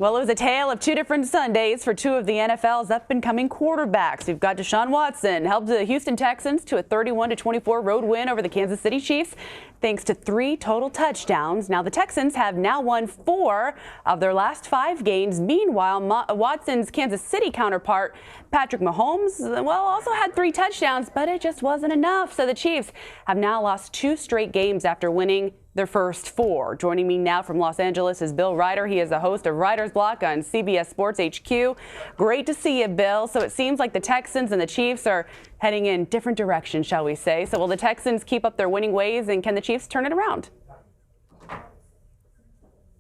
Well, it was a tale of two different Sundays for two of the NFL's up-and-coming quarterbacks. We've got Deshaun Watson helped the Houston Texans to a 31-24 road win over the Kansas City Chiefs, thanks to 3 total touchdowns. Now, the Texans have now won 4 of their last 5 games. Meanwhile, Watson's Kansas City counterpart, Patrick Mahomes, also had 3 touchdowns, but it just wasn't enough. So the Chiefs have now lost 2 straight games after winning their first 4. Joining me now from Los Angeles is Bill Reiter. He is the host of Reiter's Block on CBS Sports HQ. Great to see you, Bill. So it seems like the Texans and the Chiefs are heading in different directions, shall we say. So will the Texans keep up their winning ways, and can the Chiefs turn it around?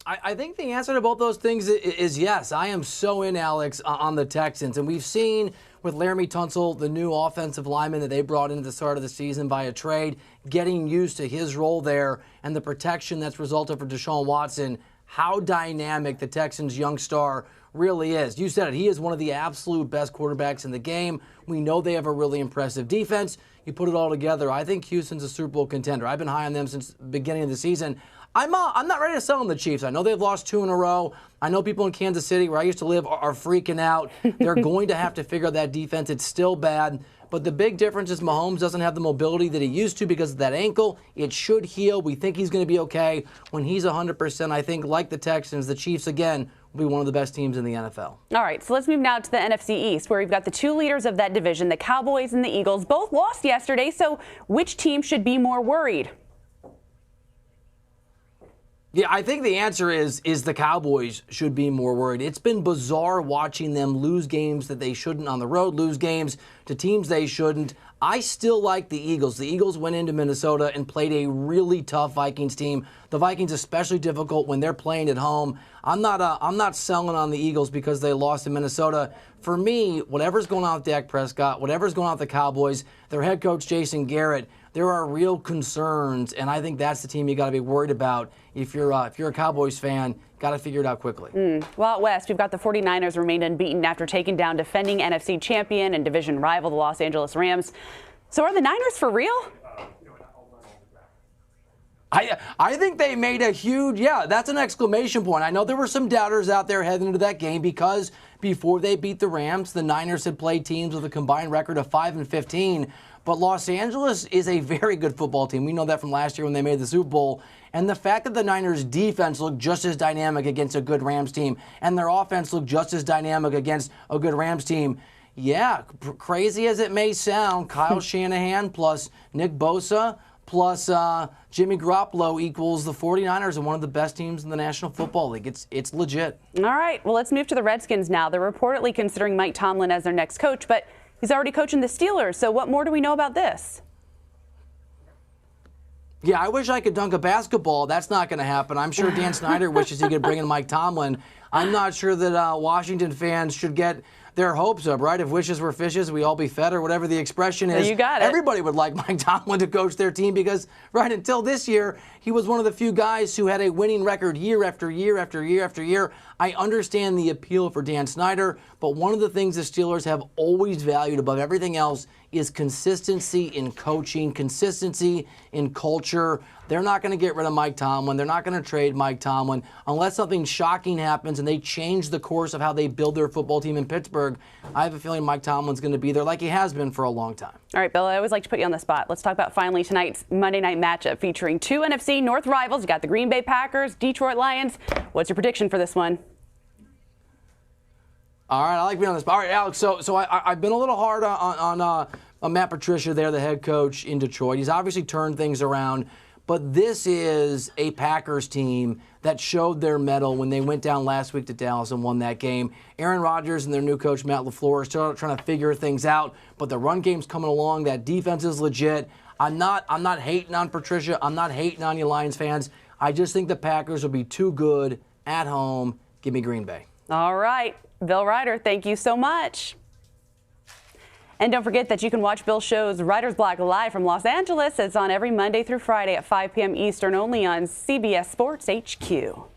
I think the answer to both those things is yes. I am so in, Alex, on the Texans. And we've seen with Laramie Tunsil, the new offensive lineman that they brought in at the start of the season via trade, getting used to his role there and the protection that's resulted for Deshaun Watson, how dynamic the Texans' young star really is. You said it. He is one of the absolute best quarterbacks in the game. We know they have a really impressive defense. You put it all together, I think Houston's a Super Bowl contender. I've been high on them since the beginning of the season. I'm not ready to sell on the Chiefs. I know they've lost 2 in a row. I know people in Kansas City, where I used to live, are freaking out. They're going to have to figure out that defense. It's still bad. But the big difference is Mahomes doesn't have the mobility that he used to because of that ankle. It should heal. We think he's going to be okay. When he's 100%, I think, like the Texans, the Chiefs, again, will be one of the best teams in the NFL. All right, so let's move now to the NFC East, where we've got the 2 leaders of that division, the Cowboys and the Eagles. Both lost yesterday, so which team should be more worried? Yeah, I think the answer is the Cowboys should be more worried. It's been bizarre watching them lose games that they shouldn't on the road, lose games to teams they shouldn't. I still like the Eagles. The Eagles went into Minnesota and played a really tough Vikings team. The Vikings especially difficult when they're playing at home. I'm not selling on the Eagles because they lost in Minnesota. For me, whatever's going on with Dak Prescott, whatever's going on with the Cowboys, their head coach Jason Garrett, there are real concerns, and I think that's the team you got to be worried about. If you're a Cowboys fan, got to figure it out quickly. Well, out west, we've got the 49ers remained unbeaten after taking down defending NFC champion and division rival, the Los Angeles Rams. So are the Niners for real? I think they made a huge, that's an exclamation point. I know there were some doubters out there heading into that game because before they beat the Rams, the Niners had played teams with a combined record of 5-15. But Los Angeles is a very good football team. We know that from last year when they made the Super Bowl. And the fact that the Niners' defense looked just as dynamic against a good Rams team and their offense looked just as dynamic against a good Rams team, crazy as it may sound, Kyle Shanahan plus Nick Bosa plus Jimmy Garoppolo equals the 49ers and one of the best teams in the National Football League. It's legit. All right, well, let's move to the Redskins now. They're reportedly considering Mike Tomlin as their next coach, but he's already coaching the Steelers. So what more do we know about this? Yeah, I wish I could dunk a basketball. That's not going to happen. I'm sure Dan Snyder wishes he could bring in Mike Tomlin. I'm not sure that Washington fans should get their hopes up, right? If wishes were fishes, we all be fed, or whatever the expression is. You got it. Everybody would like Mike Tomlin to coach their team because, right until this year, he was one of the few guys who had a winning record year after year after year after year. I understand the appeal for Dan Snyder, but one of the things the Steelers have always valued above everything else is consistency in coaching, consistency in culture. They're not going to get rid of Mike Tomlin. They're not going to trade Mike Tomlin unless something shocking happens and they change the course of how they build their football team in Pittsburgh. I have a feeling Mike Tomlin's going to be there like he has been for a long time. All right, Bill, I always like to put you on the spot. Let's talk about finally tonight's Monday night matchup featuring 2 NFC North rivals. You got the Green Bay Packers, Detroit Lions. What's your prediction for this one? All right, I like being on this. All right, Alex, so I've been a little hard on Matt Patricia there, the head coach in Detroit. He's obviously turned things around, but this is a Packers team that showed their mettle when they went down last week to Dallas and won that game. Aaron Rodgers and their new coach, Matt LaFleur, are still trying to figure things out, but the run game's coming along. That defense is legit. I'm not hating on Patricia. I'm not hating on you Lions fans. I just think the Packers will be too good at home. Give me Green Bay. All right. Bill Reiter, thank you so much. And don't forget that you can watch Bill's shows Reiter's Block live from Los Angeles. It's on every Monday through Friday at 5 p.m. Eastern only on CBS Sports HQ.